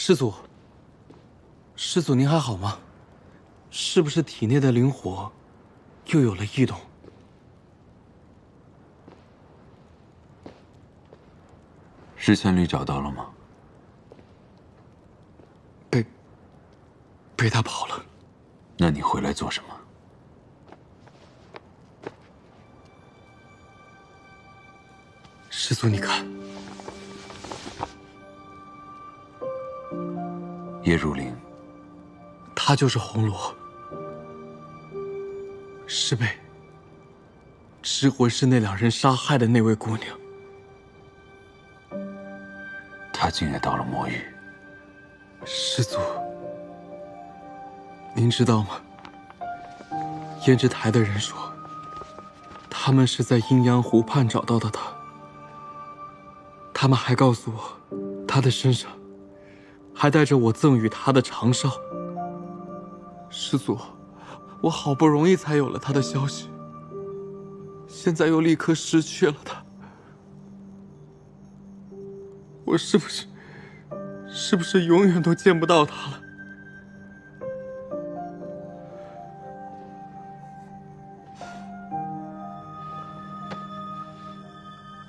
师祖，师祖您还好吗？是不是体内的灵火又有了异动？石千里找到了吗？被他跑了。那你回来做什么？师祖，你看，叶如灵，她就是红罗，是被执魂师那2人杀害的那位姑娘。她竟也到了魔域。师祖，您知道吗？胭脂台的人说，他们是在阴阳湖畔找到的她。他们还告诉我，她的身上还带着我赠予她的长哨。师祖，我好不容易才有了她的消息，现在又立刻失去了她，我是不是永远都见不到她了？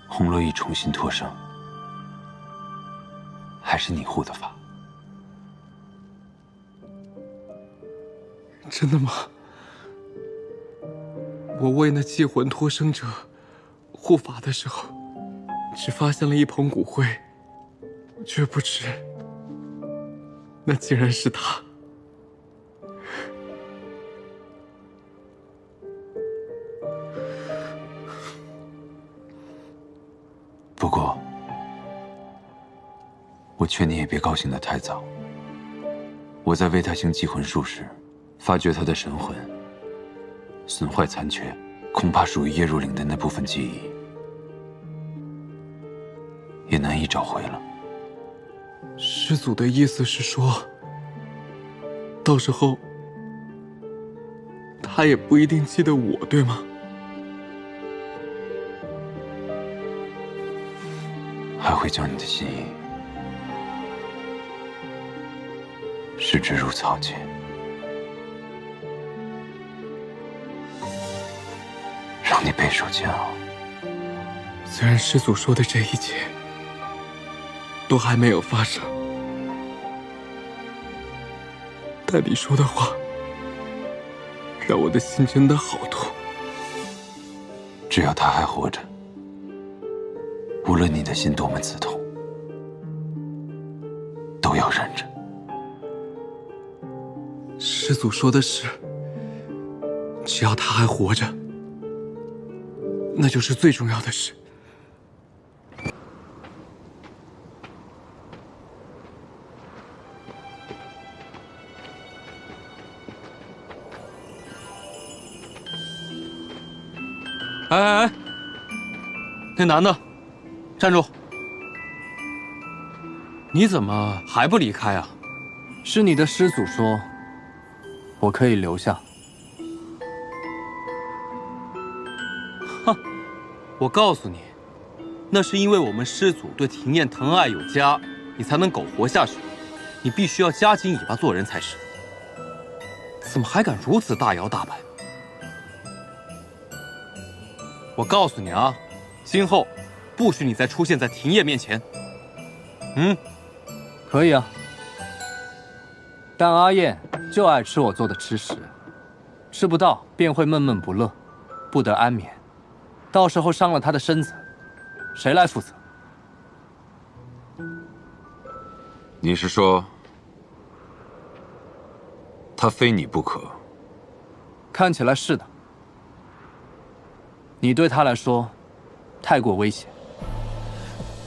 红罗已重新脱生，还是你护的法？真的吗？我为那祭魂脱生者护法的时候，只发现了一捧骨灰，却不知那竟然是他。不过，我劝你也别高兴得太早。我在为他行祭魂术时，发觉他的神魂损坏残缺，恐怕属于叶如灵的那部分记忆也难以找回了。师祖的意思是说，到时候他也不一定记得我，对吗？还会将你的心意视之如草芥。让你备受煎熬。虽然师祖说的这一切都还没有发生，但你说的话让我的心真的好痛。只要他还活着，无论你的心多么刺痛，都要忍着。师祖说的是，只要他还活着，那就是最重要的事。哎，那男的，站住！你怎么还不离开啊？是你的师祖说，我可以留下。哼，我告诉你，那是因为我们师祖对庭燕疼爱有加，你才能苟活下去。你必须要夹紧尾巴做人才是。怎么还敢如此大摇大摆？我告诉你啊，今后不许你再出现在庭叶面前。可以啊，但阿燕就爱吃我做的吃食，吃不到便会闷闷不乐，不得安眠。到时候伤了她的身子，谁来负责？你是说，他非你不可？看起来是的。你对他来说太过危险，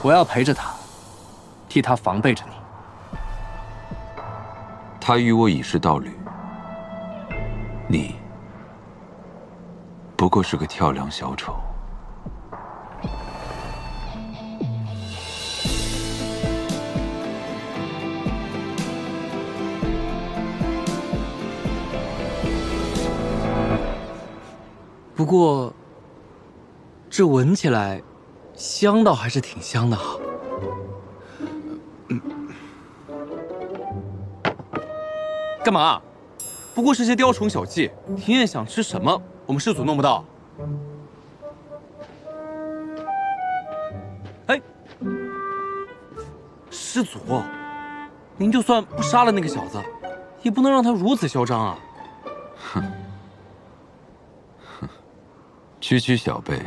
我要陪着他，替他防备着你。他与我已是道侣，你不过是个跳梁小丑。不过，这闻起来香倒还是挺香的哈。干嘛？不过是些雕虫小技，庭院想吃什么，我们师祖弄不到。哎，师祖，您就算不杀了那个小子，也不能让他如此嚣张啊！区区小辈，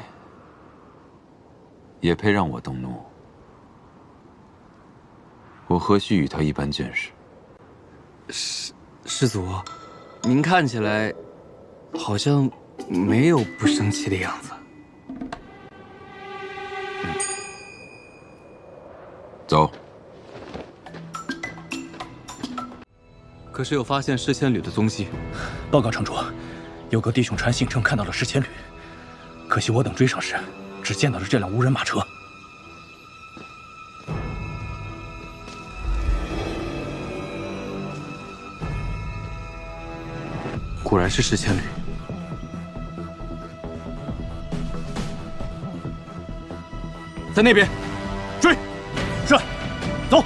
也配让我动怒？我何须与他一般见识？师祖，您看起来好像没有不生气的样子。走。可是有发现释千旅的踪迹。报告城主，有个弟兄传信称看到了释千旅，可惜我等追上时，只见到了这辆无人马车。果然是释千旅。在那边，追！是，走。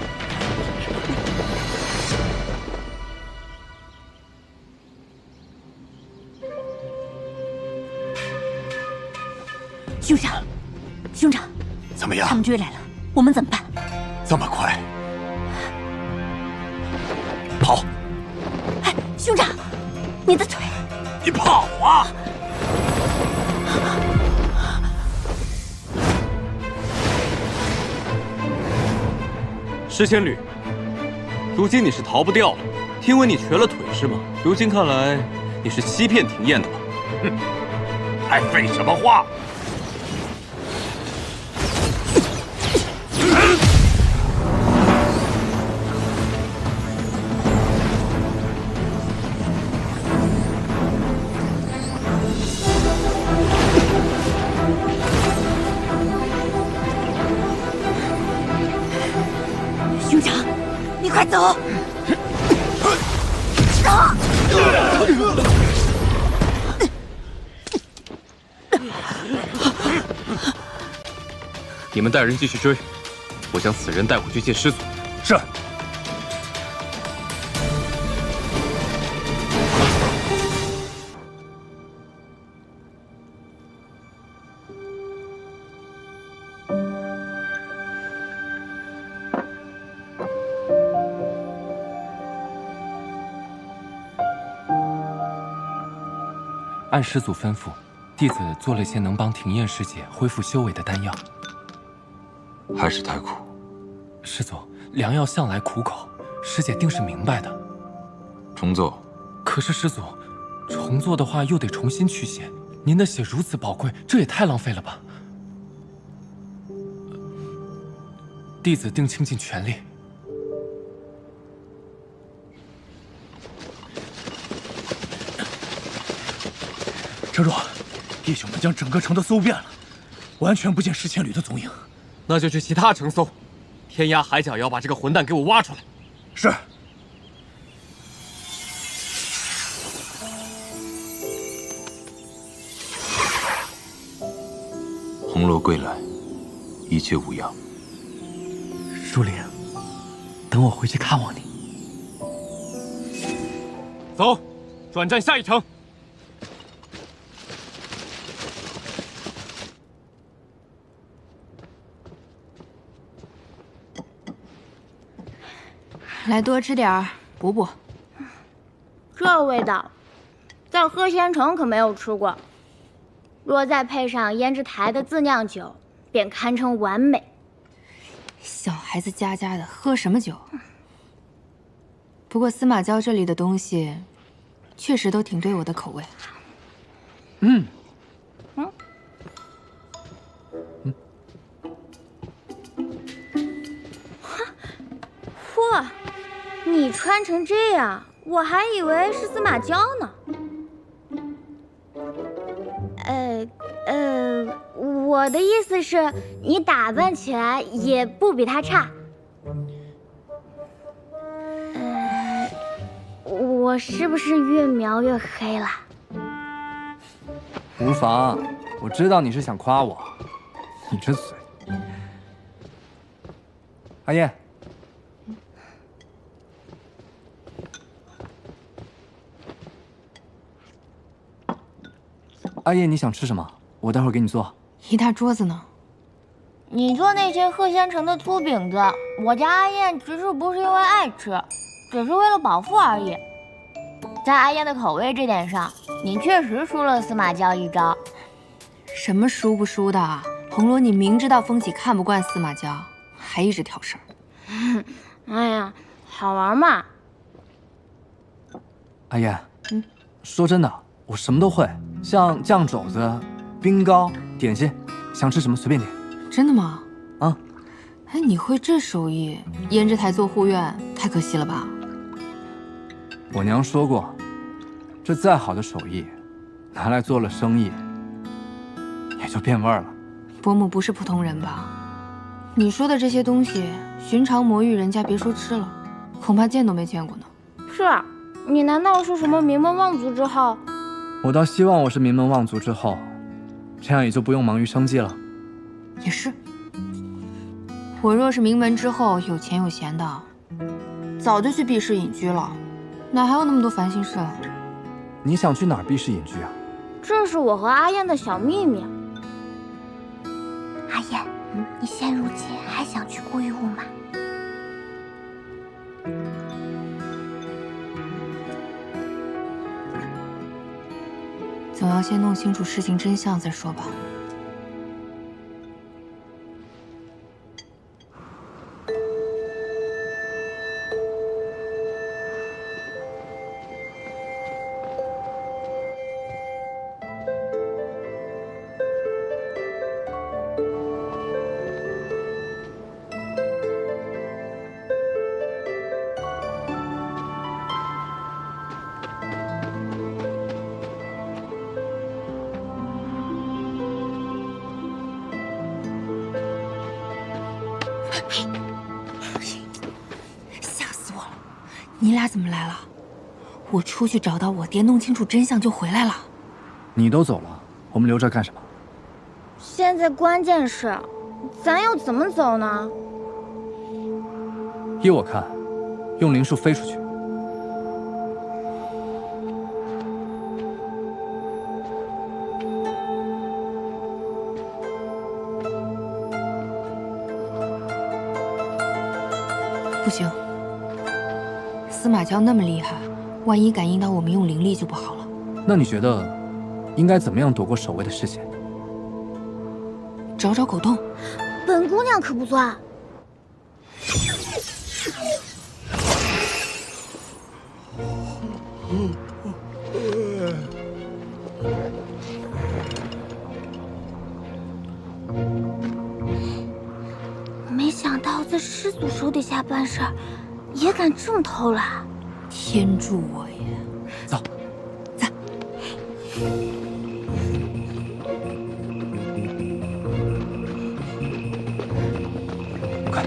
兄长，兄长，怎么样？他们追来了，我们怎么办？这么快？跑！哎，兄长，你的腿！你跑啊！释千旅，如今你是逃不掉了。听闻你瘸了腿是吗？如今看来，你是欺骗庭院的吧？哼，还废什么话？兄长，你快走！你们带人继续追，我将此人带回去见师祖。是。按师祖吩咐，弟子做了些能帮庭燕师姐恢复修为的丹药。还是太苦。师祖，良药向来苦口，师姐定是明白的。重做。可是师祖，重做的话又得重新取血，您的血如此宝贵，这也太浪费了吧。弟子定倾尽全力。城主，弟兄们将整个城都搜遍了，完全不见释千旅的踪影。那就去其他城搜，天涯海角也要把这个混蛋给我挖出来。是。红罗归来，一切无恙。书灵，等我回去看望你。走，转战下一城。来多吃点儿，补补。这味道，在喝仙城可没有吃过。若再配上胭脂台的自酿酒，便堪称完美。小孩子家家的，喝什么酒？不过司马郊这里的东西，确实都挺对我的口味。嚯，你穿成这样，我还以为是司马郊呢。我的意思是，你打扮起来也不比他差。我是不是越描越黑了？无妨，我知道你是想夸我，你这嘴。阿燕，阿叶，你想吃什么？我待会儿给你做。一大桌子呢。你做那些贺仙城的粗饼子，我家阿燕其实不是因为爱吃，只是为了饱腹而已。在阿燕的口味这点上，你确实输了司马娇一招。什么输不输的啊？红罗，你明知道风起看不惯司马娇，还一直挑事儿。哎呀，好玩嘛！阿燕，说真的，我什么都会，像酱肘子、冰糕、点心，想吃什么随便点。真的吗？啊，哎，你会这手艺，胭脂台做护院，太可惜了吧？我娘说过，这再好的手艺，拿来做了生意，也就变味儿了。伯母不是普通人吧？你说的这些东西，寻常魔域人家别说吃了，恐怕见都没见过呢。是啊，你难道是什么名门望族之后？我倒希望我是名门望族之后，这样也就不用忙于生计了。也是，我若是名门之后有钱有闲的，早就去避世隐居了，哪还有那么多烦心事啊？你想去哪儿避世隐居啊？这是我和阿燕的小秘密。阿燕，你现如今还想去过玉雾吗？总要先弄清楚事情真相再说吧。吓死我了！你俩怎么来了？我出去找到我爹，弄清楚真相就回来了。你都走了，我们留这干什么？现在关键是，咱要怎么走呢？依我看，用灵术飞出去。不行，司马娇那么厉害，万一感应到我们用灵力就不好了。那你觉得应该怎么样躲过守卫的视线？找找狗洞。本姑娘可不算。没想到在师祖手底下办事儿，也敢这么偷懒。天助我也！走，走。快！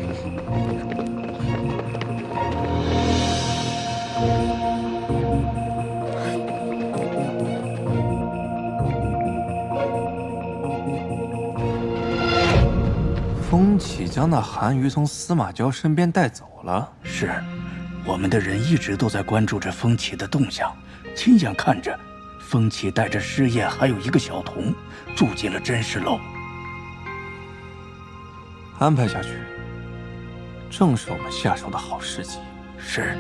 风起将那韩瑜从司马娇身边带走了。是，我们的人一直都在关注着风起的动向，亲眼看着风起带着师爷还有一个小童住进了真实楼。安排下去，正是我们下手的好时机。是。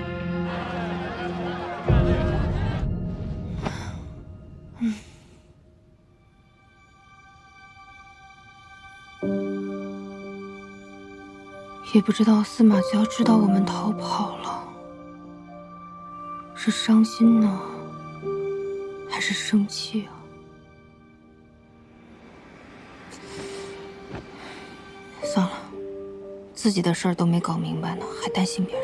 也不知道司马娇知道我们逃跑了，是伤心呢，还是生气啊？算了，自己的事儿都没搞明白呢，还担心别人。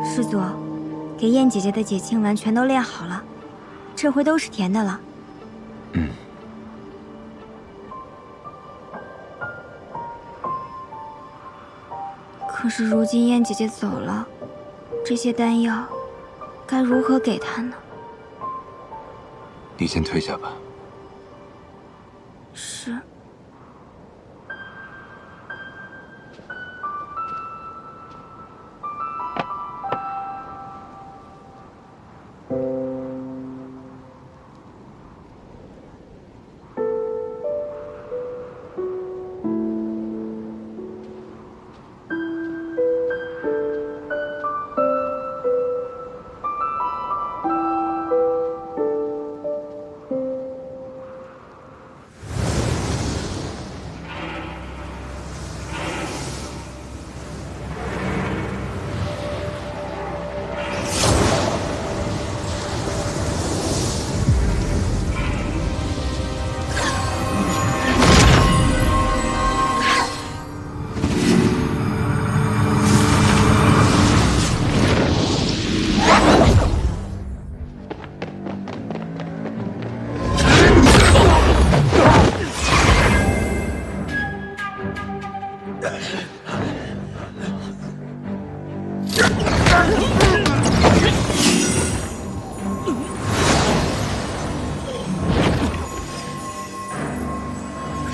师祖，给燕姐姐的解磬丸全都炼好了，这回都是甜的了。可是如今燕姐姐走了，这些丹药该如何给他呢？你先退下吧。是。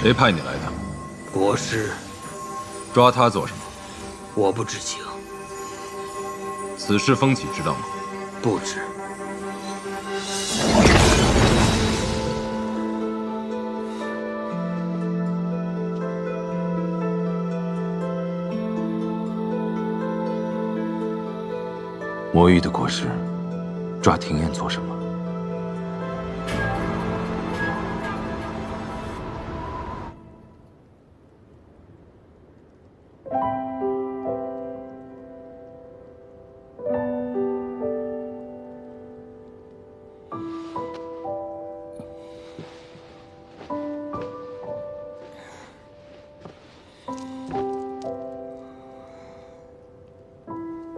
谁派你来的？国师，抓他做什么？我不知情。此事风起知道吗？不知。魔域的国师，抓庭院做什么？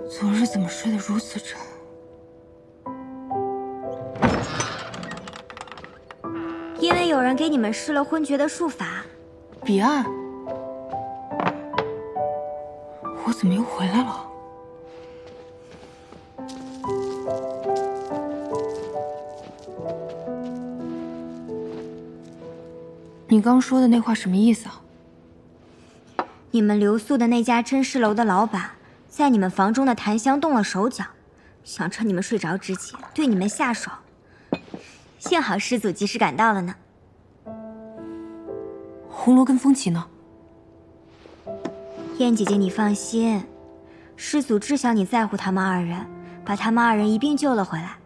昨日怎么睡得如此沉？因为有人给你们施了昏厥的术法。彼岸，我怎么又回来了？你刚说的那话什么意思啊？你们留宿的那家真尸楼的老板，在你们房中的檀香动了手脚，想趁你们睡着之前对你们下手。幸好师祖及时赶到了呢。红罗跟风起呢？燕姐姐，你放心，师祖知晓你在乎他们二人，把他们二人一并救了回来。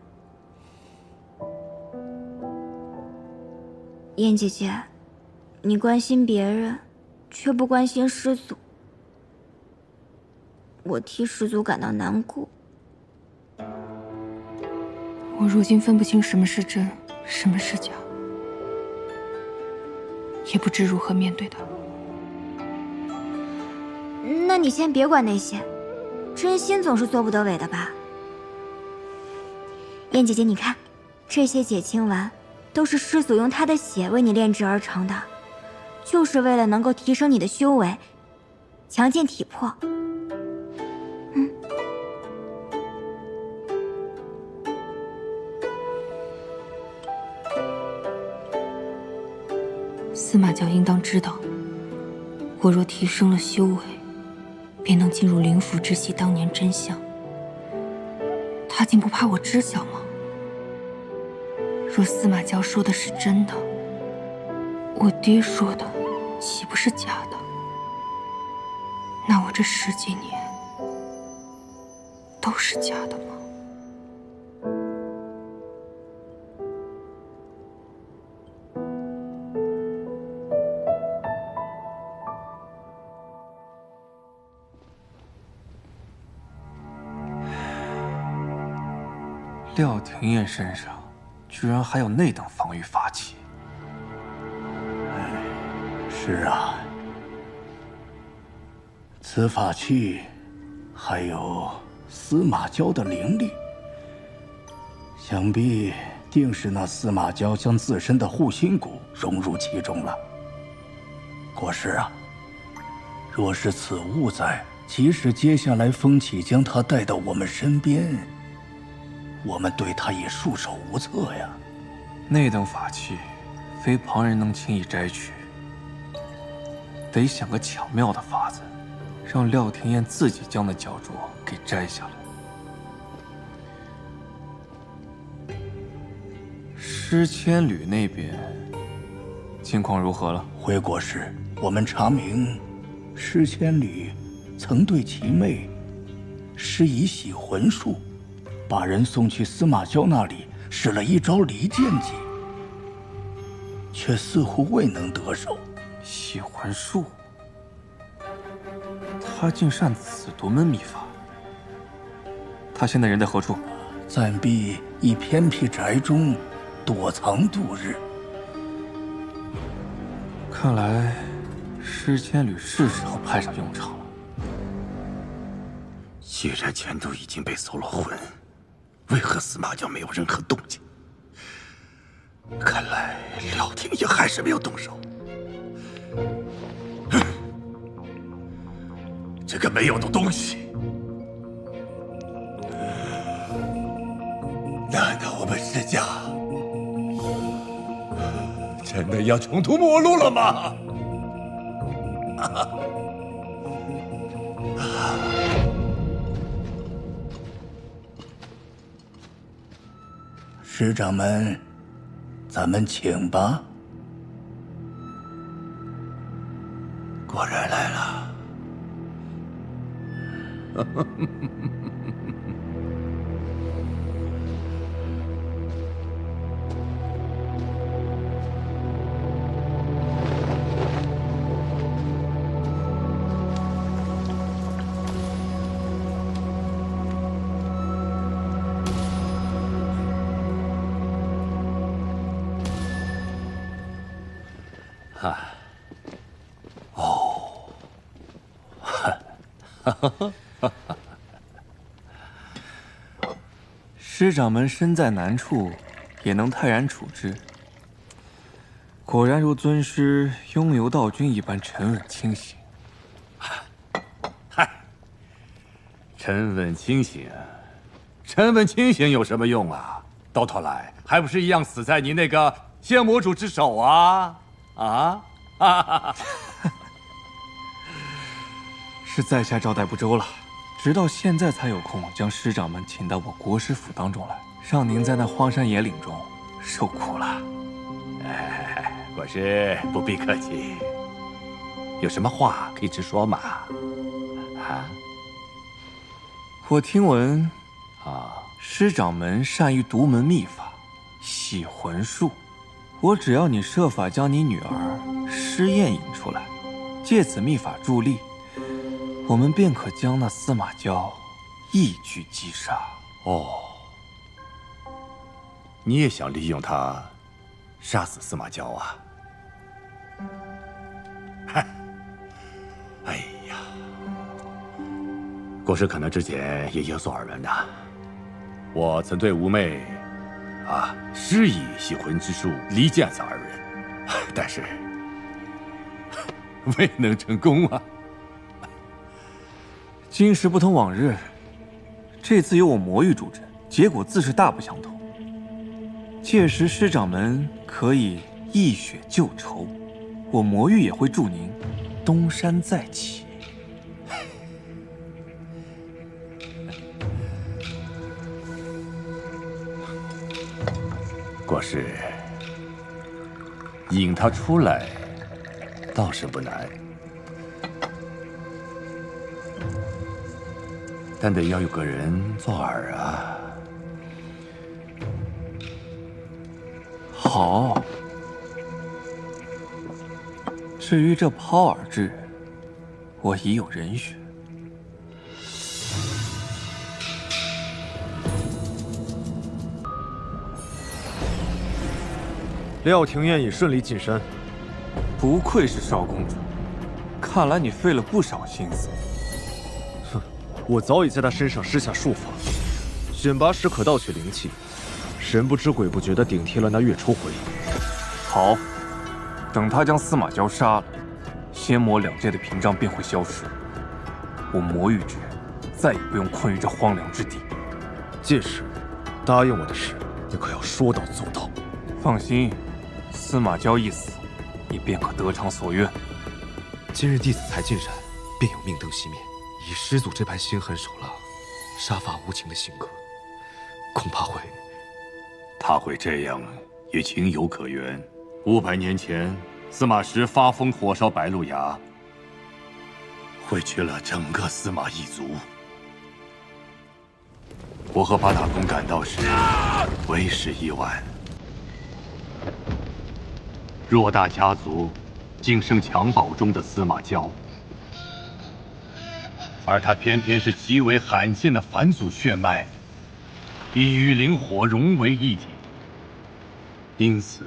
燕姐姐，你关心别人，却不关心师祖，我替师祖感到难过。我如今分不清什么是真，什么是假，也不知如何面对他。那你先别管那些，真心总是做不得伪的吧？燕姐姐，你看，这些解清丸都是师祖用他的血为你炼制而成的，就是为了能够提升你的修为，强健体魄。司马教应当知道，我若提升了修为，便能进入灵府知悉当年真相。他竟不怕我知晓吗？若司马教说的是真的，我爹说的岂不是假的？那我这10几年都是假的吗？廖廷烨身上居然还有那等防御法器。是啊，此法器还有司马交的灵力，想必定是那司马交将自身的护心骨融入其中了。国师啊，若是此物在，即使接下来风起将他带到我们身边，我们对他也束手无策呀。那等法器，非旁人能轻易摘取，得想个巧妙的法子，让廖廷彦自己将那脚镯给摘下来。诗千缕那边情况如何了？回国时，我们查明，诗千缕曾对其妹施以洗魂术，把人送去司马交那里，使了一招离间计，却似乎未能得手。洗魂术，他竟善此独门秘法。他现在人在何处？暂避一偏僻宅中躲藏度日。看来诗千缕是时候派上用场了。既然全都已经被搜了魂，为何司马交没有任何动静？看来廖廷也还是没有动手。这个没有的东西，难道我们施家真的要穷途末路了吗？师长们，咱们请吧。果然来了。师长们身在难处，也能泰然处之。果然如尊师拥有道君一般沉稳清醒。嗨，沉稳清醒，沉稳清醒有什么用啊？到头来还不是一样死在你那个仙魔主之手啊！啊！是在下招待不周了，直到现在才有空将师长们请到我国师府当中来，让您在那荒山野岭中受苦了。哎，国师不必客气，有什么话可以直说嘛。啊？我听闻，啊，师长们善于独门秘法，洗魂术。我只要你设法将你女儿诗燕引出来，借此秘法助力，我们便可将那司马交一举击杀。哦，你也想利用他杀死司马交啊？嗨，哎呀，国师可能之前也有所耳闻呐。我曾对吴妹施以洗魂之术离间此二人，但是未能成功啊。今时不同往日，这次由我魔域主阵，结果自是大不相同。届时师长们可以一雪旧愁，我魔域也会助您东山再起。国师，引他出来倒是不难，但得要有个人做饵啊。好，至于这抛饵之人，我已有人选。廖廷彦已顺利进山，不愧是少公主，看来你费了不少心思。哼，我早已在他身上施下术法，选拔时可盗取灵气，神不知鬼不觉地顶替了那月初魂。好，等他将司马交杀了，仙魔两界的屏障便会消失，我魔域之人再也不用困于这荒凉之地。届时，答应我的事，你可要说到做到。放心，司马交一死，你便可得偿所愿。今日弟子才进山，便有命灯熄灭。以师祖这般心狠手辣、杀伐无情的性格，恐怕会……他会这样，也情有可原。500年前，司马师发疯火烧白鹿崖，毁去了整个司马一族。我和八大公赶到时，为时已晚。偌大家族，仅剩襁褓中的司马交，而他偏偏是极为罕见的返祖血脉，已与灵火融为一体。因此，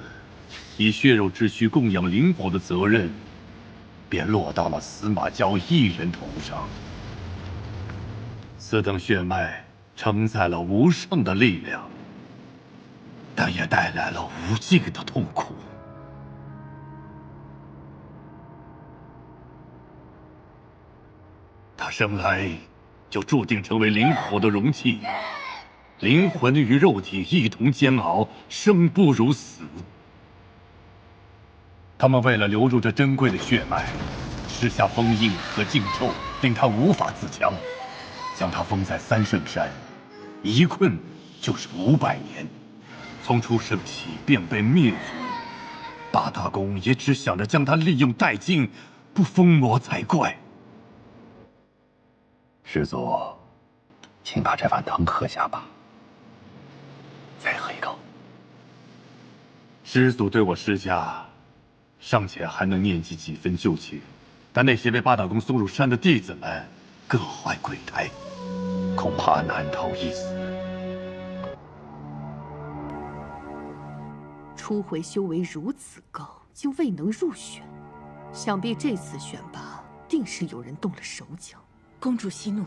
以血肉之躯供养灵火的责任，便落到了司马交一人头上。此等血脉承载了无上的力量，但也带来了无尽的痛苦。他生来就注定成为灵火的容器。灵魂与肉体一同煎熬，生不如死。他们为了留住这珍贵的血脉，施下封印和禁咒，令他无法自强，将他封在三圣山，一困就是500年。从出生起便被灭族，八大公也只想着将他利用殆尽，不封魔才怪。师祖，请把这碗汤喝下吧。再喝一口。师祖对我施加，尚且还能念及几分旧情，但那些被八大公送入山的弟子们，各怀鬼胎，恐怕难逃一死。初回修为如此高，竟未能入选，想必这次选拔定是有人动了手脚。公主息怒，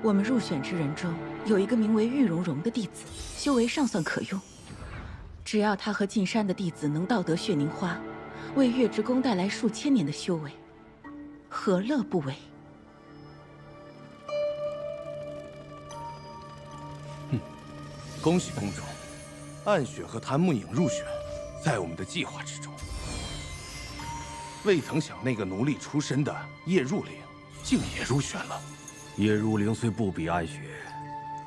我们入选之人中有一个名为玉蓉蓉的弟子，修为尚算可用。只要他和进山的弟子能盗得血凝花，为月之宫带来数千年的修为，何乐不为？恭喜公主，暗雪和檀木影入选，在我们的计划之中。未曾想那个奴隶出身的叶入灵，竟也入选了。叶如灵虽不比暗雪，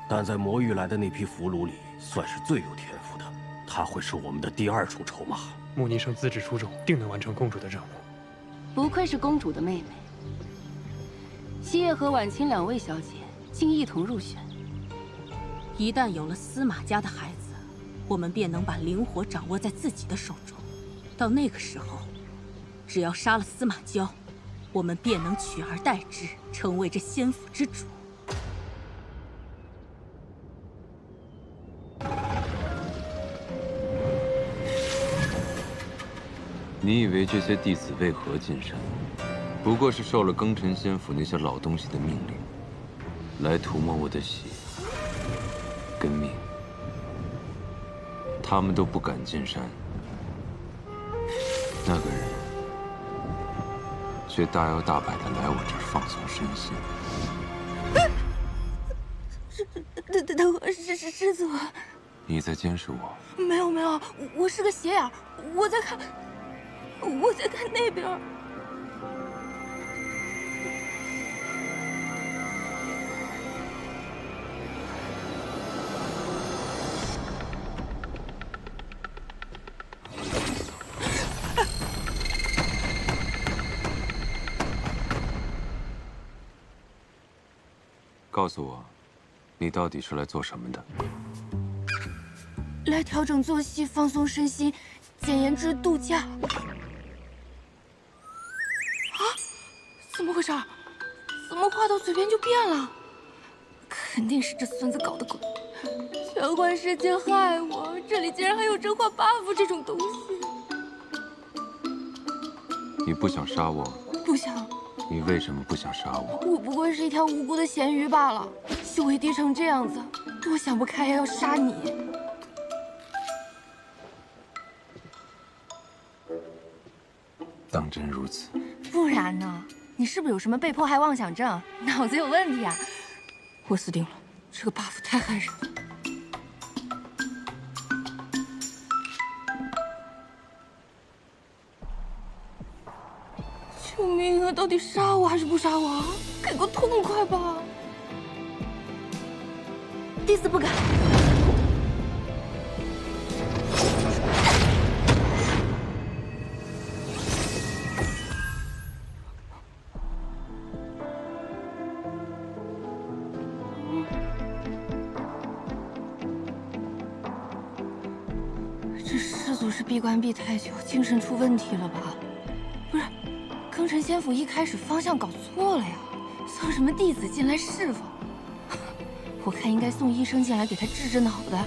但在魔域来的那批俘虏里，算是最有天赋的。他会是我们的第2重筹码。穆尼生资质出众，定能完成公主的任务。不愧是公主的妹妹。西叶和婉清2位小姐竟一同入选。一旦有了司马家的孩子，我们便能把灵火掌握在自己的手中。到那个时候，只要杀了司马交，我们便能取而代之，成为这仙府之主。你以为这些弟子为何进山？不过是受了庚辰仙府那些老东西的命令，来涂抹我的血跟命。他们都不敢进山，那个人却大摇大摆地来我这儿放松身心。等会儿，师祖，你在监视我？没有，我是个斜眼，我在看那边。告诉我，你到底是来做什么的？来调整作息，放松身心，简言之，度假。啊？怎么回事？怎么话到嘴边就变了？肯定是这孙子搞的鬼！玄幻世界害我，这里竟然还有真化 buff 这种东西。你不想杀我？不想。你为什么不想杀我？我不过是一条无辜的咸鱼罢了，修为低成这样子，多想不开要杀你。当真如此？不然呢？你是不是有什么被迫害妄想症？脑子有问题啊！我死定了，这个 buff 太害人了。救命啊！到底杀我还是不杀我啊？给个痛快吧！弟子不敢。这师祖是闭关闭太久，精神出问题了吧？不是，庚辰仙府一开始方向搞错了呀，送什么弟子进来侍奉？我看应该送医生进来给他治治脑袋。